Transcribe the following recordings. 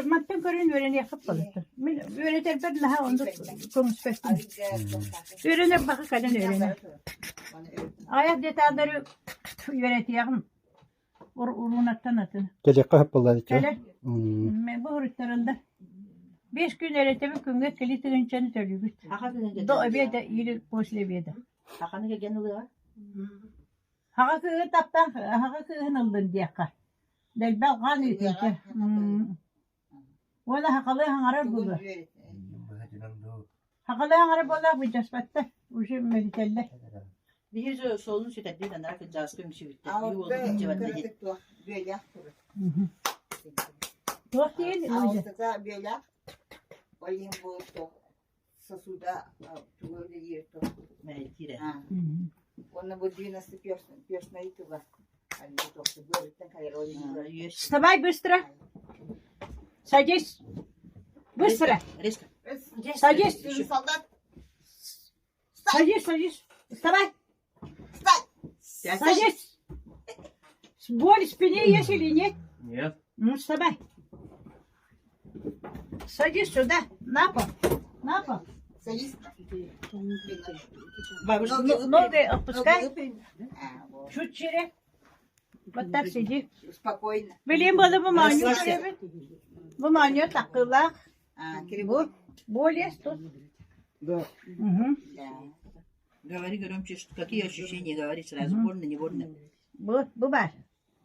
Matten körün öğreni yapıp kalırsın. Öğretir ben daha onu konuşmasın. Öğrenip bakı kadın öğreni. Ayak detayları öğretiyağım. Urunattan atın. Gelecek hep vallahi ki. Öyle. Bu hırıtlarında. 5 gün öğretimi künge kilitinin içini söylüyor. Do evde ili boşlu evde. Hakanı gelen oluyor. Haka kığı taptan, haka kığın ıldın diye kar. Del bel kan yutulca. Valla hakalı hangarar bulur. Hakalı hangarar bulur bu caspatta. Uşu melitelle. Bir yüzü solunu sütet bir tane arkadaş caskım şey bitti. İyi oldu ince ben de. Tuhaf değil mi? Altıda böyle olayım bu sasuda böyle yırtı. Meltire. Onu bu düğünüstü piyosmayı tuva. Hani bu toplu böylelikten kadar oynuyor. Вставай быстро. Садись. Быстро. Резко. Садись. Солдат. Садись, садись. Вставай. Встань. Садись. Боль в спине есть или нет? Нет. Ну, вставай. Садись сюда. На пол. На пол. Садись. Ноги опускай. Чуть через. Вот так сиди. Спокойно. Bileyim bana bu manyo şöyle. Bu manyo takıla. Bu. Боль есть тут? Да. Угу. Говори громче, что какие ощущения, говори сразу, больно, не больно. Bu var.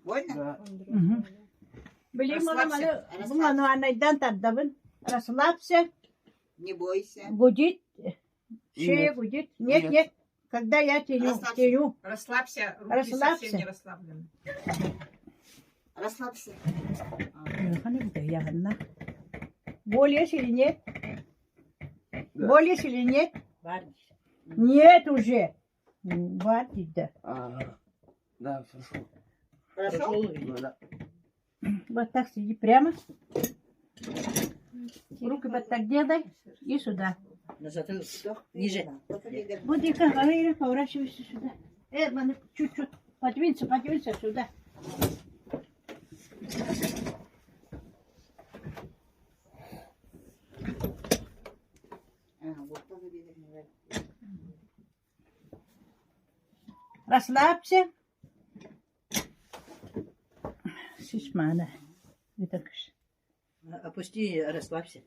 Больно? Угу. Bileyim bana bu manyo anaydan tadabın. Расслабься. Не бойся. Гудит. Шея гудит. Нет, нет. Когда я тяню. Расслабься, руки Расслабься. совсем не расслаблены. Расслабься. Боль есть или нет? Боль есть или нет? Var. Нет уже. Хватит, да. Да, хорошо. Хорошо? Да. Вот так сиди прямо. Руки вот так делай. И сюда. На затылок. Ниже. Буди-ка, говори, поворачивайся сюда. Маны, чуть-чуть. Подвинься сюда. Вот так делай. Расслабься. Шишмана. Вытащи. Опусти, расслабься.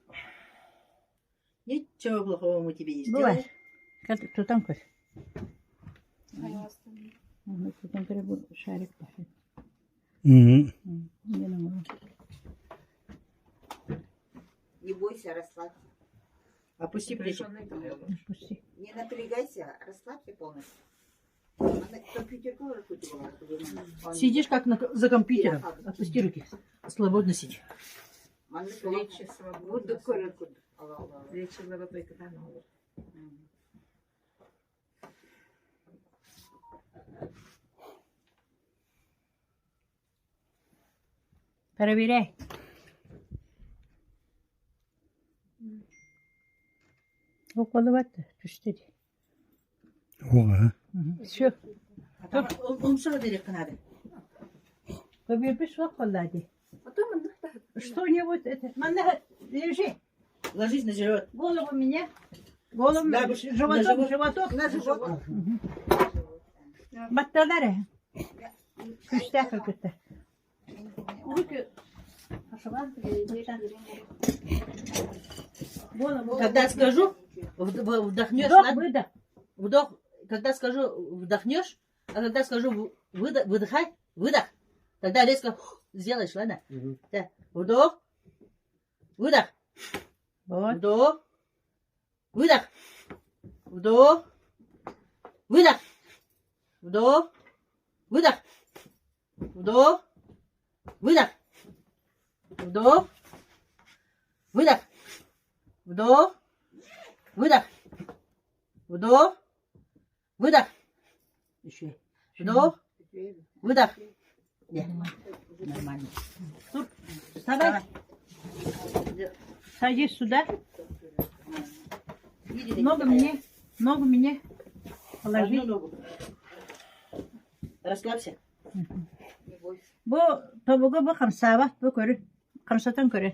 Ничего плохого мы тебе не Бывает. сделаем. Как кто там кось? Кто там перебор шарик пахнет. Не намного. Не бойся, расслабься. Опусти плечи. Пусти. Не напрягайся, расслабься полностью. Она компьютер работала. Сидишь как за компьютером. Опусти руки. Свободно сиди. Плечи свободно. Плечи золотой канал. Проверяй. Около ваты. Пустите. Ого. Все. Умсура берег надо. Поберпишь около. Что-нибудь это. Мана, лежи. Ложись на живот. Голову меня. Голову, Да, животок. На живот. Батталары. Пустяк как-то. Руки. Голову. Когда скажу, вдохнешь. Вдох, выдох. Вдох. Когда скажу, вдохнешь, а когда скажу, выдыхай, выдох. Тогда резко сделаешь, ладно? Да. Вдох. Выдох. Вот. Вдох. Выдох. Вдох. Выдох. Вдох. Выдох. Вдох. Выдох. Вдох. Выдох. Вдох. Выдох. Вдох. Выдох. Еще. Вдох. Выдох. Нормально. Вставай. Садись сюда. Ногу мне. Положи. Одну ногу. Расслабься. Не бойся. Bu tavuğu bu hamsava bu körü. Kamsatan köre.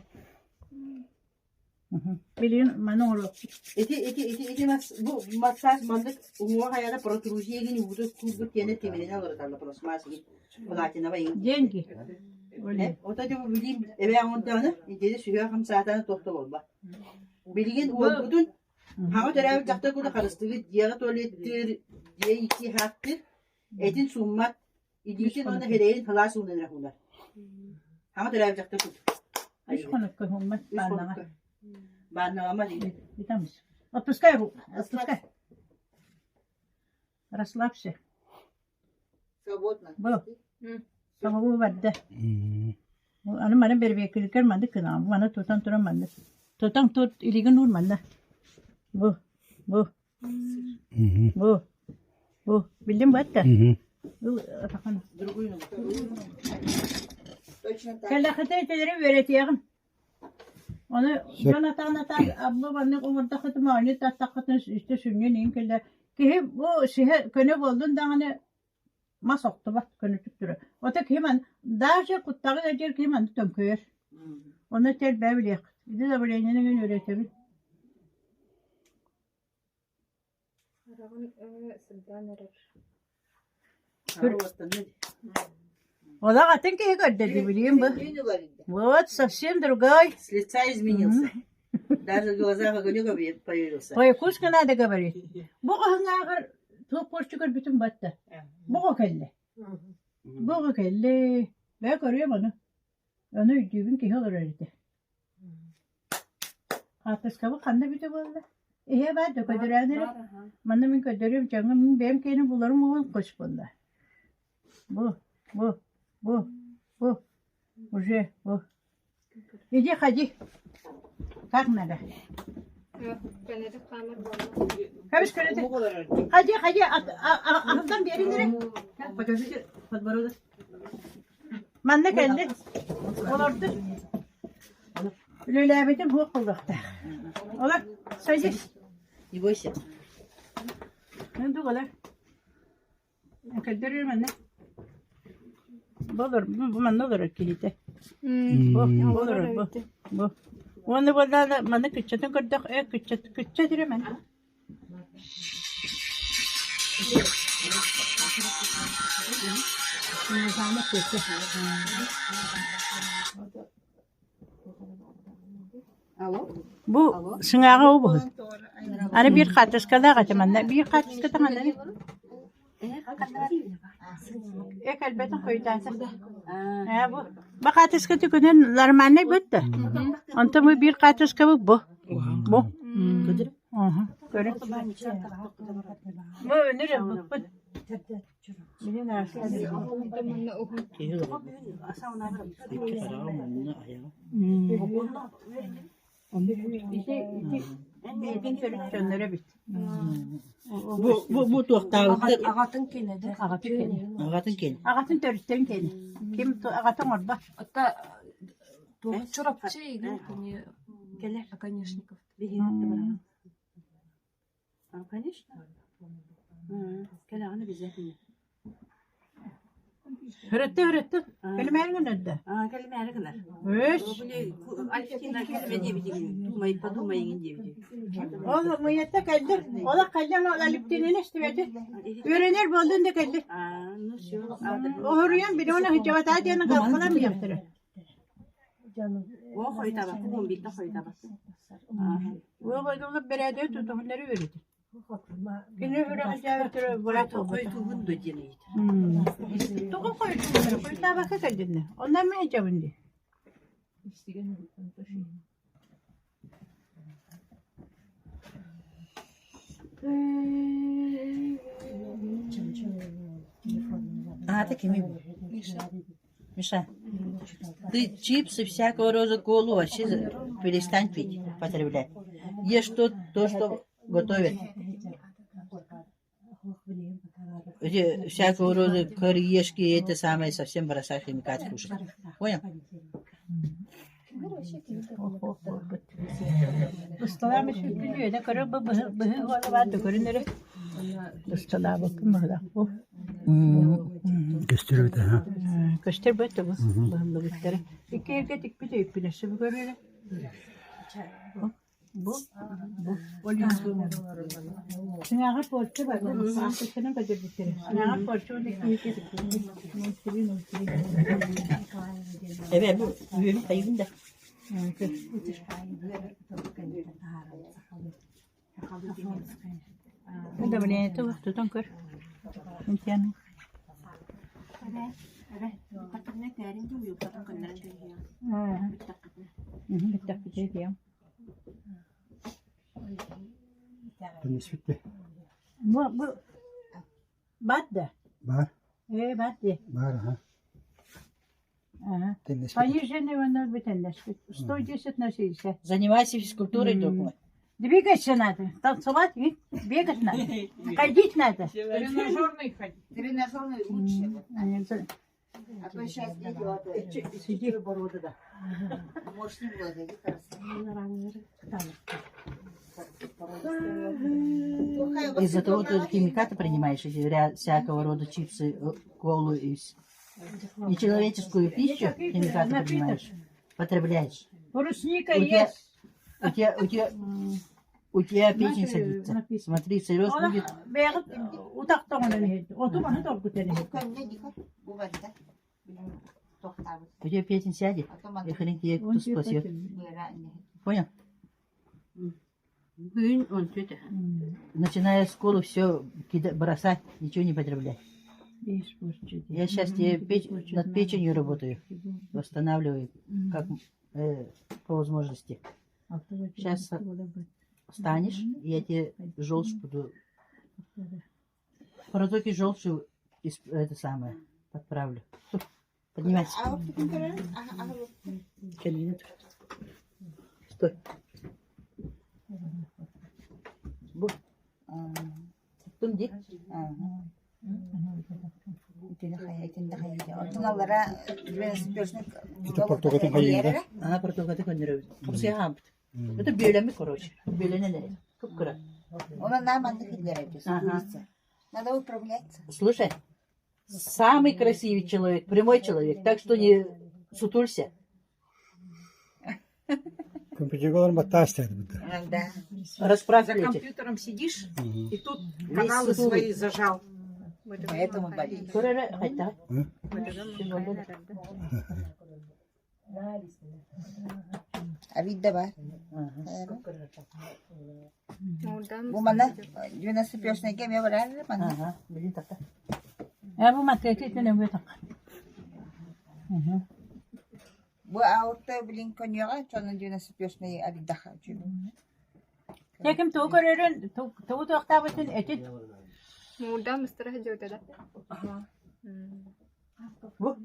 Bilin bana olur. Эти bu массаж мандык уңуа хаяда протрузия гини буду кубут тене темелene алыр тала просмас ги. Платина байын. Деньги. Öyle. Ота деп билим эбе аңонтаны иде сүйө хам саатаны тохто болба. Билген олбудун хага төрөбү жакта куда карыстыгы диага туалеттер, дие ики хаттыр. Этин суммат идишин оны херейин халас ундан рахундар. Хага төрөбү жакта куда. Üç konuk olmaz. Bana. Баннама диде. Там. Отпускай руку. Отпускай. Расслабься. Свободно. Был. Sabahı vardı. Anı bana bir bekliyor mandı kına. Bana tutan duramadı. Tutan tut ilgin durmadı. Bu. Bildim batta. Bu atakan. Другую. Точно так. Kelle hataları öğretiyordum. Onu bana tanıtan abla bana orada kıtma aynı tatakatın işte sünniyor neyin kelle. Ki bu şeye köne buldun da hani masoktu bak köne tüktürü. O tek hemen daha şey kuttağı da cer ki hemen tömküyor. Onu tel bebilek. Bir de böyle yeni öğretiyor. O da katın ki gördü bileyim bu. Дюйны варили. Вот совсем другой. С лица изменился. Даже в глазах огонек появился. Ой, кушка надо говорить. Бога хангагар топорчугар bütün battı. Boğa kelle. Boğa kelle. Ben görüyorum onu. Onu düğün ki olur öyle. Atas kabı kanda bir de böyle. Ben de ködürenleri. Bana min ködürüyorum canım. Benim kendimi bulurum o koş bunda. Bu. Уже. Иди ходи. Как надо? Хабиш körede. Hadi. Ağızdan bir yerin Покажите подбородок. Manna geldi. Olurdu. Lülebetim bu kıldıkta. Olur. Söyle. Не бойся. Ne duvarlar? Kadırır manna. Bu manna olur kilite. Bu olur bu. Onu burada manna küçükten kırdık. Küçük dire manna. Bu sınağı o bu. Hani bir katıskada kaçamanlar. Bir katıskada manlar. Elbette koyacağız. Bu. Bak katıskada günün normalde bitti. Anta bu bir katıskada bu. Bu. Göre. Bu önüre bu. Bilin arsız. İşte çönlere bit. Bu tohtalıktır. Ağatın keledi. Ağatın kel. Ağatın törüsten kendi. Kim ağatın orada? Hatta çorapçı gelir. Конечно. Конечно. Kelağını bize. Hırıttı. Kelimeğin önünde. Kelime kadar. Öş. Alfina kelime diye bir подумай diye. O müyette geldi. O da kalyan alıp dinini istemedi. Öğrenir buldun da geldi. O hırıyan bir de ona hıcavat adiyana kalkalan mı yaptırır? O koyta bak. Bu bir de koyta bak. O koyduğunda berede tutumunları öğretti. Yine hıcavatları bırak o koydu. Koytuğun da deneydi. Tuğun koyduğunları koyta baka geldin. Ondan mı hıcavındı? А, такими. Миша, ты чипсы всякого рода колу вообще перестань пить, потреблять. Ешь то, что готовят. Эти всякого рода кореешки, это самое совсем бросать химикаты кушать. Понял? Ustalar mı şükrüyor? Ne kadar bu bıhı var da görünür. Ustalar bakın burada. Bu. Gösteriyor da ha. Köşter böyle bu. Bu bitleri. İki erkek dik bir de ipilesi bu böyle. Bu. Sınağa porçu var. Santıkının kadar bitleri. Sınağa porçu onda iki Evet bu büyümüş ayıbın da. Bu da böyle tu tonkör. İmtihan. Bitti bitti diyor. Deniz bitti. Bu battı. Var. Battı. Var ha. Deniz bitti. Поезжай на бетенdes. 110 на 60. Занимайся физкультурой, друг мой. Двигаться надо. Танцевать, бегать надо. Ходить надо. Тренажерный лучше. Они А то сейчас идет. сиди. Может, не было, иди Из-за того, что химикаты принимаешь, эти всякого рода чипсы, колу и нечеловеческую пищу химикаты принимаешь, потребляешь. Брусника У тебя- есть. У тебя печень садится. написано. Смотри, всерьез Ona будет. beyaz utakta onu ne? Otumanı da okuteni. Bu var da. Tohtar. У тебя печень сядет, и хрен тебе кто спасет. Понял? Начиная с школы все бросать, ничего не потреблять. Я сейчас тебе над печенью работаю, восстанавливаю, как по возможности. Сейчас встанешь, и я тебе желчь буду... Протоки желчи это самое подправлю. Поднимайся. Стой. Bu. Tuttun dik. Ortalara göğsünü Это португалин hayırda. Ага, протокаты коннеров. Курсиам. Это белями, короче. Белями не. Кукура. Ona нормально хитлер. Ага. Надо управляться. Слушай, самый красивый человек, прямой человек, так что не сутулься. Компьютер batta istedi bu da. Да. Расправь За плечи. компьютером сидишь и тут Весь каналы сутулый. свои зажал. Поэтому болит. Көрere, hayta. А вид да бар. Ага. Bu bana 95 yaşına gelmiyor var bana. Ага. Bilin takta. Ya bu matketi ne bu tak. Bu avukta bilin konuya sonra 95 yaşına abi daha çünkü. Tekim tu körürün tu dokta bütün etit. Мурда мистера Джода. Bu.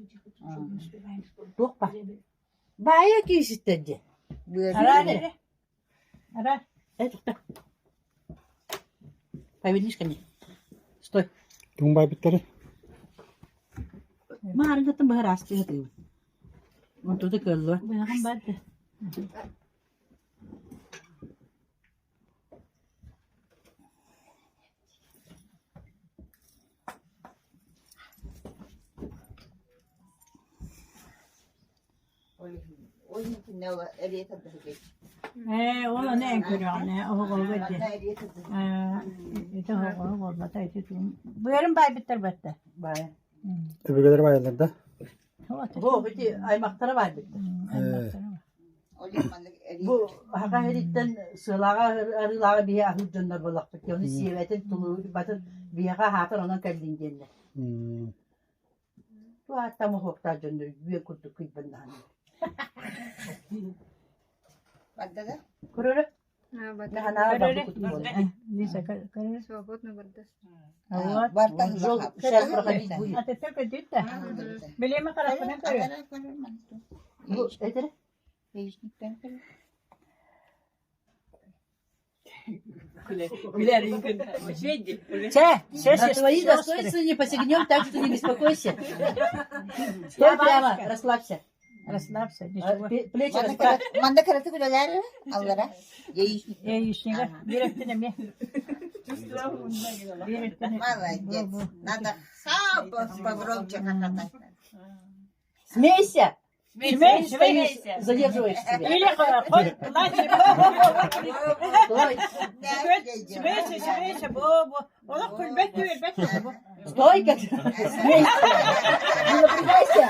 Yok bak. Baya ki istedi. Ara ne? Ara. Это. Поведишь ко мне. Стой. Думбай bitti. Марга там барасти это. Вот тут и козла. Bu yakın battı. Oyun ne ola eriyet adı geç. O ne körüyor ne? O golbette. Eriyet adı. İşte o golbette etit. Bu yarın bay bitter battı. Baya. Öbürleri bayılırdı. Bu peki aymaktara var bitti. Olimanlık eriyet. Bu haka heritten sığlağa arılağa bir ahır cönder bolaktık. Yani siyevetin tulu batır bir haka hatır ona kaldın genne. Bu hatta muhokta cönder büyük kurdu kıybandan. Badda da. Kururu. Ne hana babu kutu bolu. Lisa körür. Свободно бардас. Вот. Bartan Жол сейчас проходить будет. А ты только дитя. Билема карапına körür. Bu это Değişiklikten kalır. На твои достоинства не посягнем, так что не беспокойся. Стой прямо, расслабься. Расслабься, ничего. Плечи расправь. Manda karatı güleler Allah'a. Değişik. İşine bir hafta mi? Молодец. Надо погромче хохотать. Смейся! Смейся. Задерживаешь себя. Или клади. Стой! Смейся, бо. Ола кульбет күйелбет. Стой! Смейся! Не напрягайся!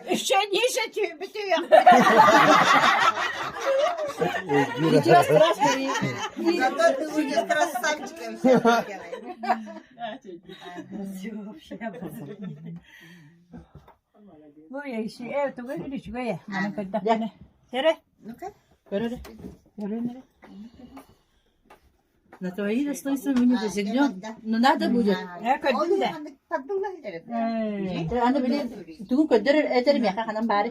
Еще ниже битüyor. Ничего страшного. Зато ты будешь красавчиком все Bu işi ev tuğu gülüş göye. Bana kadar. Tere. Ну-ка. Görünür. На твои наслойства мы не посягнем, но надо будет. Ya kadın da. Аны билем, тугун көддөр этерим яка ханам бары.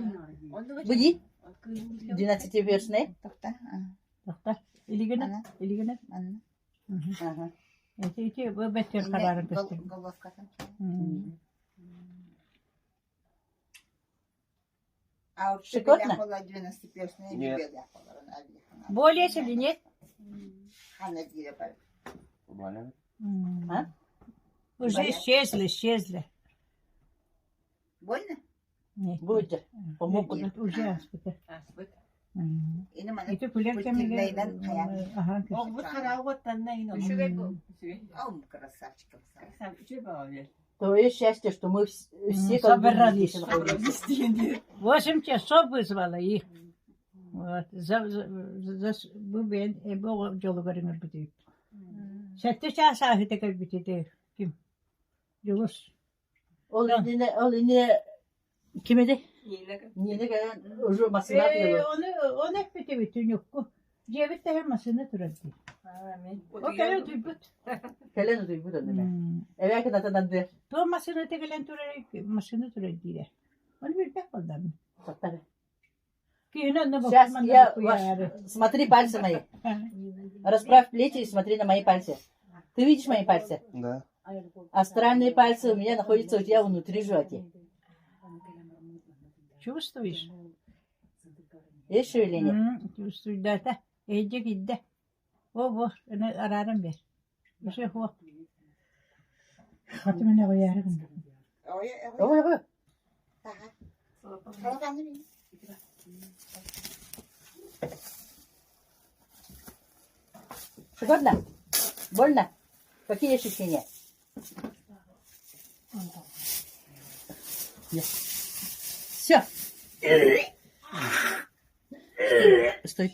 Буди? 12 версне. Doktor. İligine. Ага. İki bu beter kararı göster. Головка там. А вот Щекотно? шоколадная 12-перстная белая. Более или нет? Ханна Дира бар. А? Уже исчезли. Больно? Нет. Будет. Помогут. Уже аспыты. Ине мана. İti kulak kemiği. Aha. Ом, красавчик. Твое счастье, что мы все Собрались. находимся. 8 часов вызвала их. Вот. Bu ben bu yolu görünür bitiyor. 7 saat ahite kadar bitiyor. Kim? Yolus. Ol yine kime de? Yine gelen ucu masına diyorlar. Onu hep bitiyor yok ku. Cevit de her masını turadı. O kadar duybut. Kelen duygu da ne? Eve kadar da der. Tu masını tekelen turadı, masını turadı diye. Onu bir bak ondan. Tabii. Ki ne Сейчас bakman я da смотри пальцы мои. Расправь плечи и смотри на мои пальцы. Ты видишь мои пальцы? Да. Астральные пальцы у меня находятся у тебя внутри животе. Чувствуешь? Есть шевеление? Чувствую, да, да. Иди, иди. О, ne ararım bir. Bir şey o. Hatımı ne koyarım? Ой, ой. Шикарно? Больно? Какие ощущения? Все. Стой.